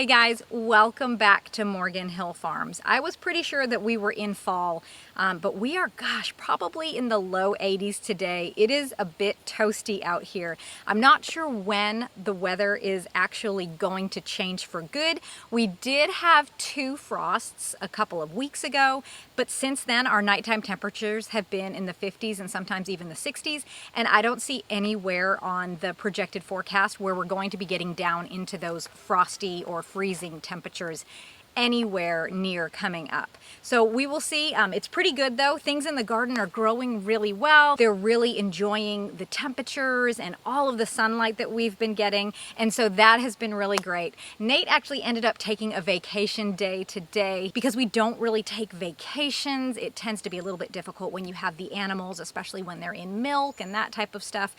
Hey guys, welcome back to Morgan Hill Farms. I was pretty sure that we were in fall, but we are, probably in the low 80s today. It is a bit toasty out here. I'm not sure when the weather is actually going to change for good. We did have 2 frosts a couple of weeks ago, but since then our nighttime temperatures have been in the 50s and sometimes even the 60s, and I don't see anywhere on the projected forecast where we're going to be getting down into those frosty or freezing temperatures anywhere near coming up. So we will see. It's pretty good though. Things in the garden are growing really well. They're really enjoying the temperatures and all of the sunlight that we've been getting. And so that has been really great. Nate actually ended up taking a vacation day today because we don't really take vacations. It tends to be a little bit difficult when you have the animals, especially when they're in milk and that type of stuff.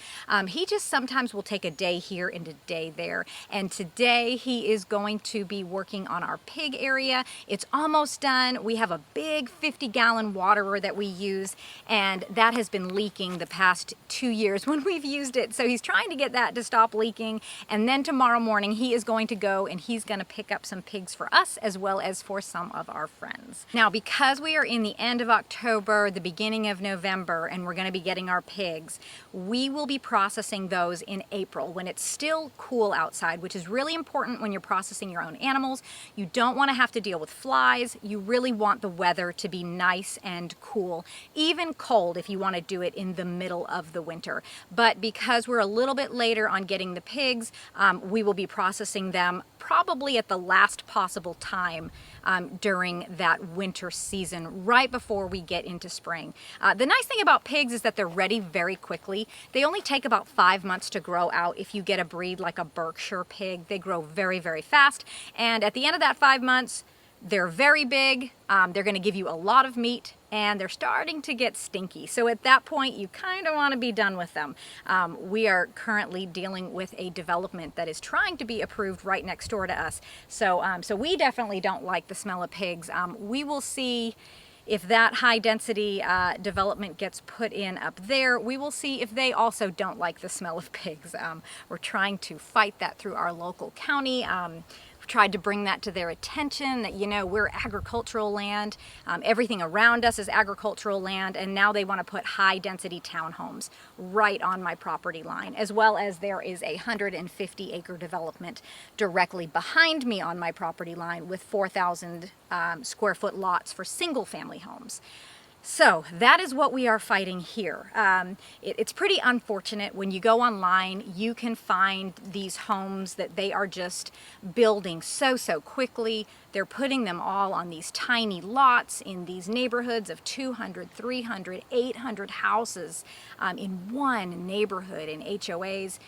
He just sometimes will take a day here and a day there. And today he is going to be working on our pig area. It's almost done. We have a big 50-gallon waterer that we use, and that has been leaking the past 2 years when we've used it. So he's trying to get that to stop leaking, and then tomorrow morning he is going to go and he's going to pick up some pigs for us as well as for some of our friends. Now, because we are in the end of October, the beginning of November, and we're going to be getting our pigs, we will be processing those in April when it's still cool outside, which is really important when you're processing your own animals. You don't want to have to deal with flies. You really want the weather to be nice and cool, even cold if you want to do it in the middle of the winter. But because we're a little bit later on getting the pigs, we will be processing them probably at the last possible time during that winter season, right before we get into spring. The nice thing about pigs is that they're ready very quickly. They only take about 5 months to grow out. If you get a breed like a Berkshire pig, they grow very, very fast. And at the end of that 5 months, they're very big, they're going to give you a lot of meat, and they're starting to get stinky. So at that point, you kind of want to be done with them. We are currently dealing with a development that is trying to be approved right next door to us. So we definitely don't like the smell of pigs. We will see if that high density development gets put in up there. We will see if they also don't like the smell of pigs. We're trying to fight that through our local county. We've tried to bring that to their attention that, you know, we're agricultural land. Everything around us is agricultural land, and now they want to put high density townhomes right on my property line, as well as there is a 150-acre development directly behind me on my property line with 4,000 square foot lots for single family homes. So that is what we are fighting here. It's pretty unfortunate. When you go online, you can find these homes that they are just building so quickly. They're putting them all on these tiny lots in these neighborhoods of 200, 300, 800 houses in one neighborhood in HOAs.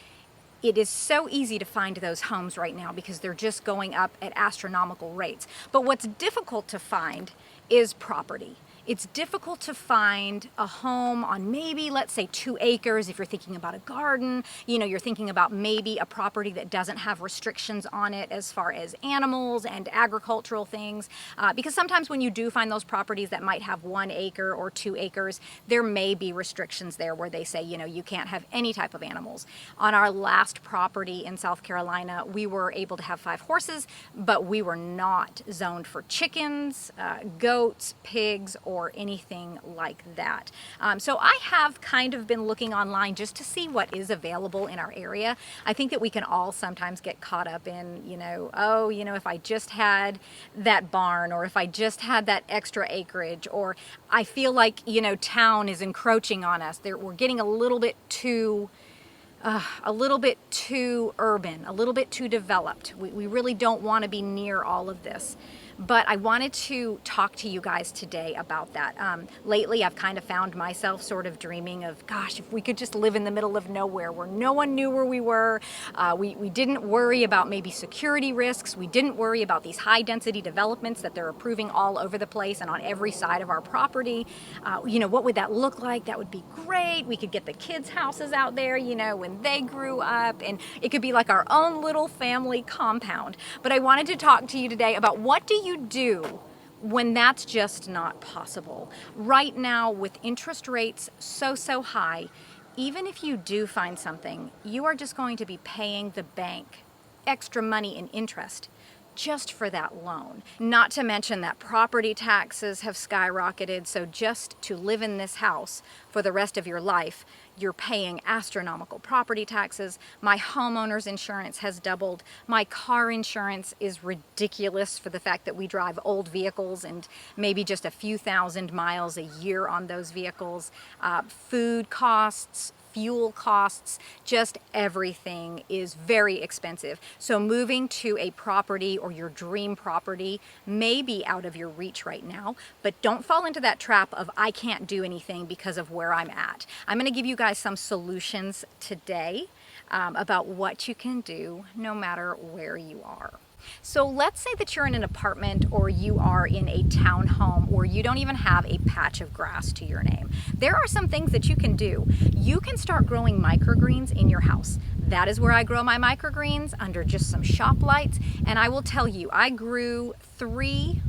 It is so easy to find those homes right now because they're just going up at astronomical rates. But what's difficult to find is property. It's difficult to find a home on maybe, let's say, 2 acres. If you're thinking about a garden, you know, you're thinking about maybe a property that doesn't have restrictions on it as far as animals and agricultural things. Because sometimes when you do find those properties that might have 1 acre or 2 acres, there may be restrictions there where they say, you know, you can't have any type of animals. On our last property in South Carolina, we were able to have 5 horses, but we were not zoned for chickens, goats, pigs, or anything like that. So I have kind of been looking online just to see what is available in our area. I think that we can all sometimes get caught up in, you know, oh, you know, if I just had that barn, or if I just had that extra acreage, or I feel like, you know, town is encroaching on us. We're getting a little bit too urban, a little bit too developed. We really don't want to be near all of this. But I wanted to talk to you guys today about that. Lately, I've kind of found myself sort of dreaming of, gosh, if we could just live in the middle of nowhere where no one knew where we were. We didn't worry about maybe security risks. We didn't worry about these high density developments that they're approving all over the place and on every side of our property. You know, what would that look like? That would be great. We could get the kids' houses out there, you know, when they grew up, and it could be like our own little family compound. But I wanted to talk to you today about, what do you do when that's just not possible? Right now, with interest rates so high, even if you do find something, you are just going to be paying the bank extra money in interest just for that loan. Not to mention that property taxes have skyrocketed, so just to live in this house for the rest of your life, you're paying astronomical property taxes. My homeowner's insurance has doubled. My car insurance is ridiculous for the fact that we drive old vehicles and maybe just a few thousand miles a year on those vehicles. Food costs, fuel costs, just everything is very expensive. So moving to a property or your dream property may be out of your reach right now, but don't fall into that trap of I can't do anything because of where I'm at. I'm going to give you guys some solutions today about what you can do no matter where you are. So let's say that you're in an apartment or you are in a townhome or you don't even have a patch of grass to your name. There are some things that you can do. You can start growing microgreens in your house. That is where I grow my microgreens, under just some shop lights. And I will tell you, I grew 3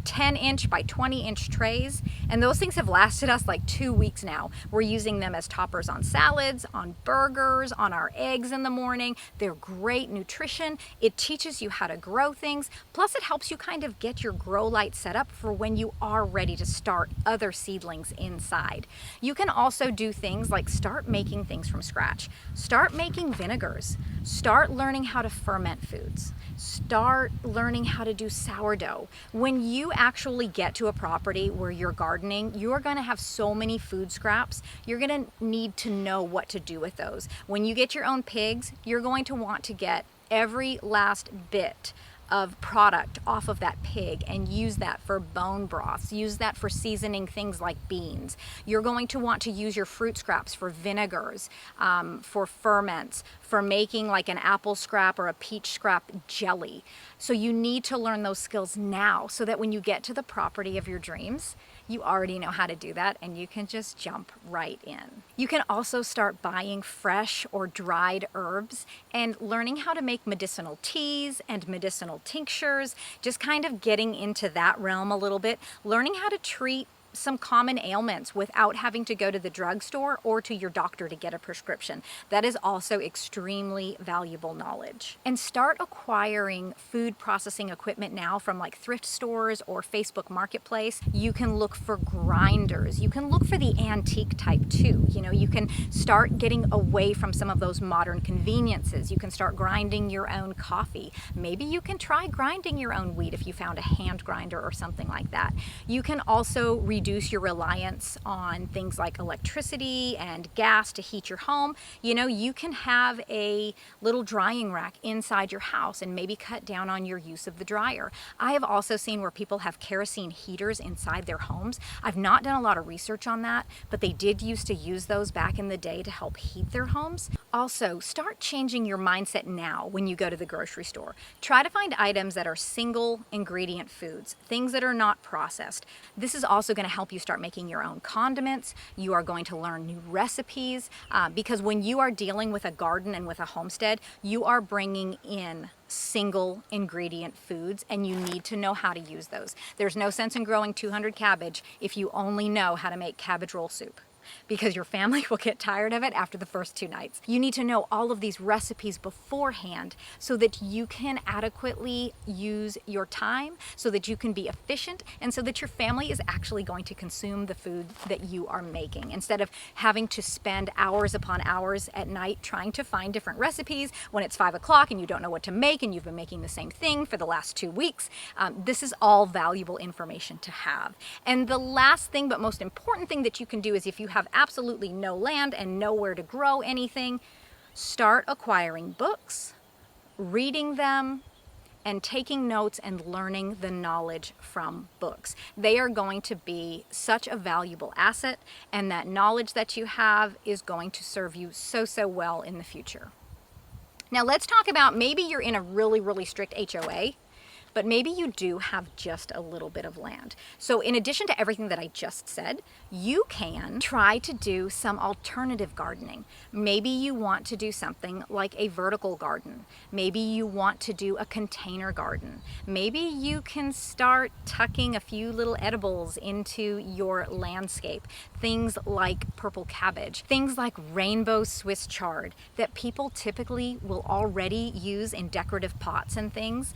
10-inch by 20-inch trays, and those things have lasted us like 2 weeks now. We're using them as toppers on salads, on burgers, on our eggs in the morning. They're great nutrition. It teaches you how to grow things, plus it helps you kind of get your grow light set up for when you are ready to start other seedlings inside. You can also do things like start making things from scratch. Start making vinegars. Start learning how to ferment foods. Start learning how to do sourdough. When you actually get to a property where you're gardening, you're going to have so many food scraps. You're going to need to know what to do with those. When you get your own pigs, you're going to want to get every last bit of product off of that pig and use that for bone broths, use that for seasoning things like beans. You're going to want to use your fruit scraps for vinegars, for ferments, for making like an apple scrap or a peach scrap jelly. So you need to learn those skills now so that when you get to the property of your dreams, you already know how to do that and you can just jump right in. You can also start buying fresh or dried herbs and learning how to make medicinal teas and medicinal tinctures, just kind of getting into that realm a little bit, learning how to treat some common ailments without having to go to the drugstore or to your doctor to get a prescription. That is also extremely valuable knowledge. And start acquiring food processing equipment now from like thrift stores or Facebook Marketplace. You can look for grinders. You can look for the antique type too. You know, you can start getting away from some of those modern conveniences. You can start grinding your own coffee. Maybe you can try grinding your own wheat if you found a hand grinder or something like that. You can also reduce your reliance on things like electricity and gas to heat your home. You know, you can have a little drying rack inside your house and maybe cut down on your use of the dryer. I have also seen where people have kerosene heaters inside their homes. I've not done a lot of research on that, but they did used to use those back in the day to help heat their homes. Also, start changing your mindset now when you go to the grocery store. Try to find items that are single ingredient foods, things that are not processed. This is also going to help you start making your own condiments. You are going to learn new recipes because when you are dealing with a garden and with a homestead, you are bringing in single ingredient foods and you need to know how to use those. There's no sense in growing 200 cabbage if you only know how to make cabbage roll soup, because your family will get tired of it after the first 2 nights. You need to know all of these recipes beforehand so that you can adequately use your time, so that you can be efficient, and so that your family is actually going to consume the food that you are making, instead of having to spend hours upon hours at night trying to find different recipes when it's 5 o'clock and you don't know what to make and you've been making the same thing for the last 2 weeks. This is all valuable information to have. And the last thing, but most important thing that you can do is, if you have absolutely no land and nowhere to grow anything, start acquiring books, reading them, and taking notes and learning the knowledge from books. They are going to be such a valuable asset, and that knowledge that you have is going to serve you so well in the future. Now let's talk about, maybe you're in a really strict HOA. but maybe you do have just a little bit of land. So in addition to everything that I just said, you can try to do some alternative gardening. Maybe you want to do something like a vertical garden. Maybe you want to do a container garden. Maybe you can start tucking a few little edibles into your landscape. Things like purple cabbage, things like rainbow Swiss chard that people typically will already use in decorative pots and things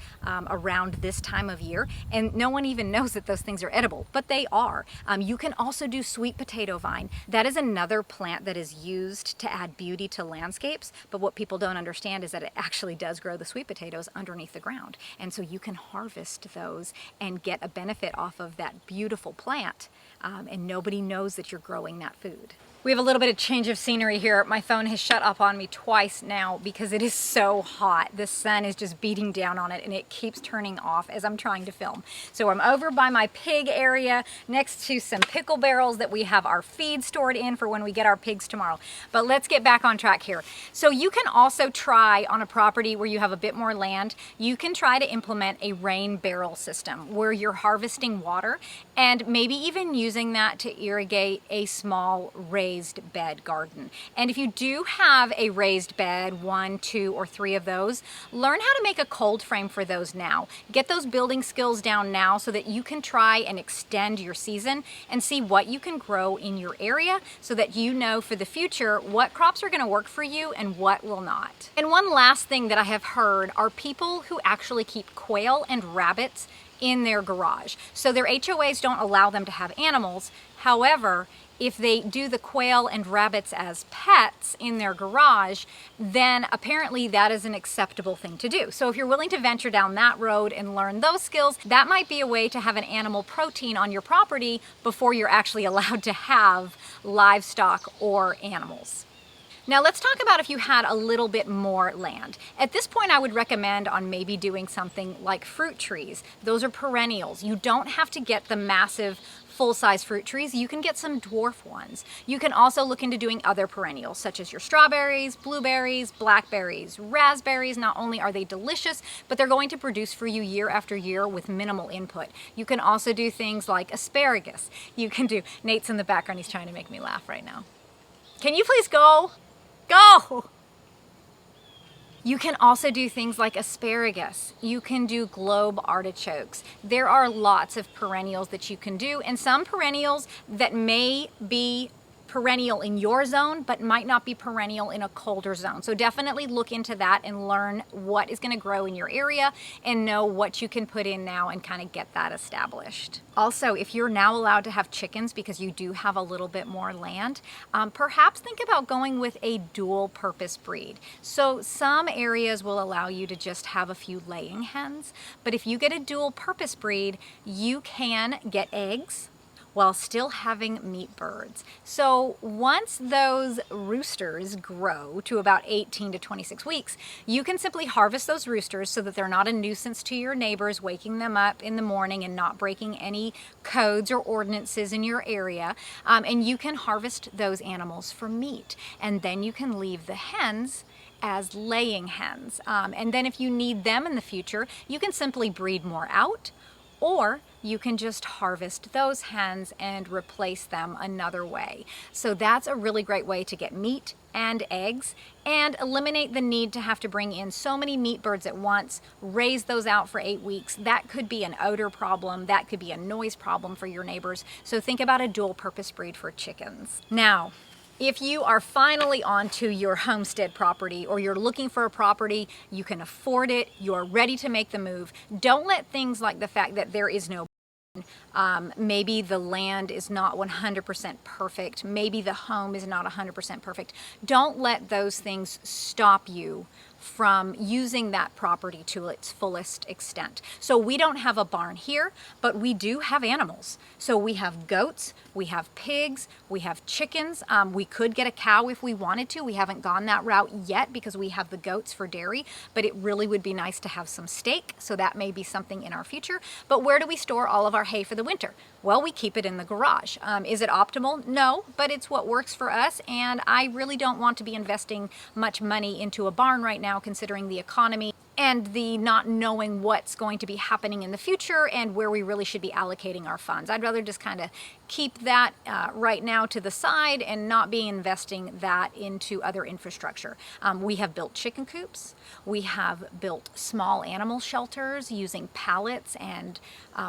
around this time of year. And no one even knows that those things are edible, but they are. You can also do sweet potato vine. That is another plant that is used to add beauty to landscapes, but what people don't understand is that it actually does grow the sweet potatoes underneath the ground. And so you can harvest those and get a benefit off of that beautiful plant, and nobody knows that you're growing that food. We have a little bit of change of scenery here. My phone has shut up on me twice now because it is so hot. The sun is just beating down on it and it keeps turning off as I'm trying to film. So I'm over by my pig area next to some pickle barrels that we have our feed stored in for when we get our pigs tomorrow. But let's get back on track here. So you can also try on a property where you have a bit more land, you can try to implement a rain barrel system where you're harvesting water and maybe even using that to irrigate a small raised bed garden. And if you do have a raised bed, 1, 2, or 3 of those, learn how to make a cold frame for those now. Get those building skills down now so that you can try and extend your season and see what you can grow in your area so that you know for the future what crops are going to work for you and what will not. And one last thing that I have heard are people who actually keep quail and rabbits in their garage. So their HOAs don't allow them to have animals. However, if they do the quail and rabbits as pets in their garage, then apparently that is an acceptable thing to do. So if you're willing to venture down that road and learn those skills, that might be a way to have an animal protein on your property before you're actually allowed to have livestock or animals. Now let's talk about if you had a little bit more land. At this point, I would recommend on maybe doing something like fruit trees. Those are perennials. You don't have to get the massive full-size fruit trees. You can get some dwarf ones. You can also look into doing other perennials such as your strawberries, blueberries, blackberries, raspberries. Not only are they delicious, but they're going to produce for you year after year with minimal input. You can also do things like asparagus. You can do, Nate's in the background, he's trying to make me laugh right now. Can you please go? Go! You can also do things like asparagus. You can do globe artichokes. There are lots of perennials that you can do, and some perennials that may be perennial in your zone but might not be perennial in a colder zone. So definitely look into that and learn what is going to grow in your area and know what you can put in now and kind of get that established. Also, if you're now allowed to have chickens because you do have a little bit more land, perhaps think about going with a dual purpose breed. So some areas will allow you to just have a few laying hens, but if you get a dual purpose breed, you can get eggs while still having meat birds. So once those roosters grow to about 18 to 26 weeks, you can simply harvest those roosters so that they're not a nuisance to your neighbors, waking them up in the morning and not breaking any codes or ordinances in your area. And you can harvest those animals for meat. And then you can leave the hens as laying hens. And then if you need them in the future, you can simply breed more out, or you can just harvest those hens and replace them another way. So that's a really great way to get meat and eggs and eliminate the need to have to bring in so many meat birds at once, raise those out for 8 weeks. That could be an odor problem, that could be a noise problem for your neighbors. So think about a dual purpose breed for chickens. Now, if you are finally onto your homestead property or you're looking for a property, you can afford it, you're ready to make the move, don't let things like the fact that there is no maybe the land is not 100% perfect, maybe the home is not 100% perfect. Don't let those things stop you from using that property to its fullest extent. So we don't have a barn here, but we do have animals. So we have goats, we have pigs, we have chickens. We could get a cow if we wanted to. We haven't gone that route yet because we have the goats for dairy, but it really would be nice to have some steak. So that may be something in our future. But where do we store all of our hay for the winter? Well, we keep it in the garage. Is it optimal? No, but it's what works for us. And I really don't want to be investing much money into a barn right now, considering the economy. and the not knowing what's going to be happening in the future and where we really should be allocating our funds. I'd rather just kind of keep that right now to the side and not be investing that into other infrastructure. We have built chicken coops. We have built small animal shelters using pallets and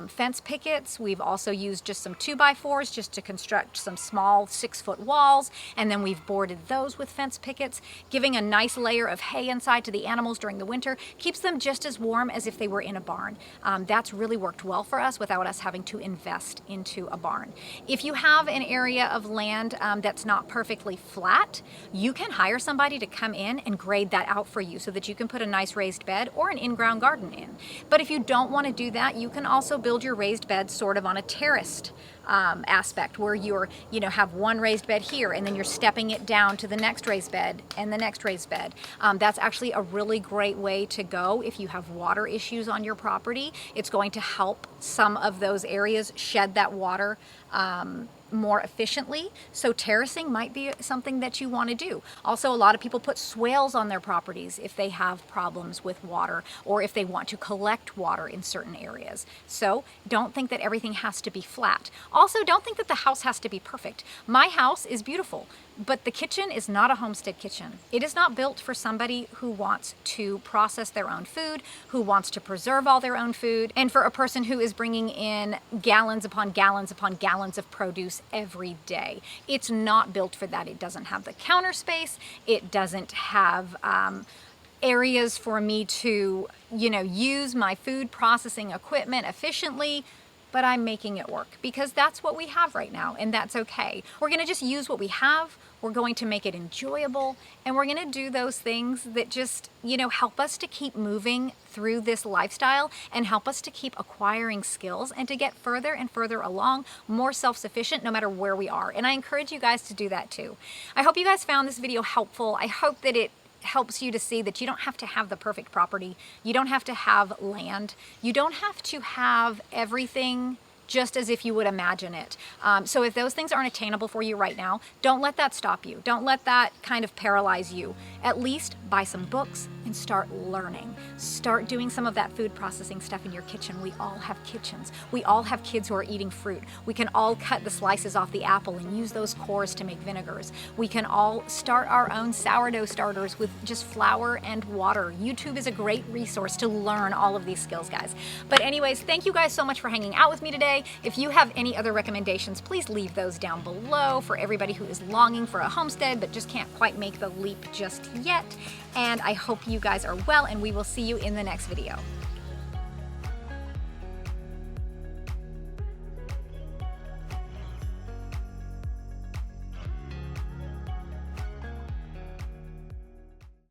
fence pickets. We've also used just some 2x4s just to construct some small 6-foot walls, and then we've boarded those with fence pickets, giving a nice layer of hay inside to the animals during the winter. Keeps them just as warm as if they were in a barn. That's really worked well for us without us having to invest into a barn. If you have an area of land that's not perfectly flat, you can hire somebody to come in and grade that out for you so that you can put a nice raised bed or an in-ground garden in. But if you don't want to do that, you can also build your raised bed sort of on a terraced aspect, where you're, have one raised bed here and then you're stepping it down to the next raised bed and the next raised bed. That's actually a really great way to go if you have water issues on your property. It's going to help some of those areas shed that water more efficiently. So terracing might be something that you want to do. Also, a lot of people put swales on their properties if they have problems with water or if they want to collect water in certain areas. So don't think that everything has to be flat. Also, don't think that the house has to be perfect. My house is beautiful, but the kitchen is not a homestead kitchen. It is not built for somebody who wants to process their own food, who wants to preserve all their own food, and for a person who is bringing in gallons upon gallons upon gallons of produce every day. It's not built for that. It doesn't have the counter space. It doesn't have areas for me to, use my food processing equipment efficiently. But I'm making it work because that's what we have right now, and that's okay. We're gonna just use what we have, we're going to make it enjoyable, and we're gonna do those things that just, help us to keep moving through this lifestyle and help us to keep acquiring skills and to get further and further along, more self-sufficient no matter where we are. And I encourage you guys to do that too. I hope you guys found this video helpful. I hope that it helps you to see that you don't have to have the perfect property. You don't have to have land. You don't have to have everything just as if you would imagine it. So if those things aren't attainable for you right now, don't let that stop you. Don't let that kind of paralyze you. At least buy some books and start learning. Start doing some of that food processing stuff in your kitchen. We all have kitchens. We all have kids who are eating fruit. We can all cut the slices off the apple and use those cores to make vinegars. We can all start our own sourdough starters with just flour and water. YouTube is a great resource to learn all of these skills, guys. But anyways, thank you guys so much for hanging out with me today. If you have any other recommendations, please leave those down below for everybody who is longing for a homestead but just can't quite make the leap just yet. And I hope you guys are well, and we will see you in the next video.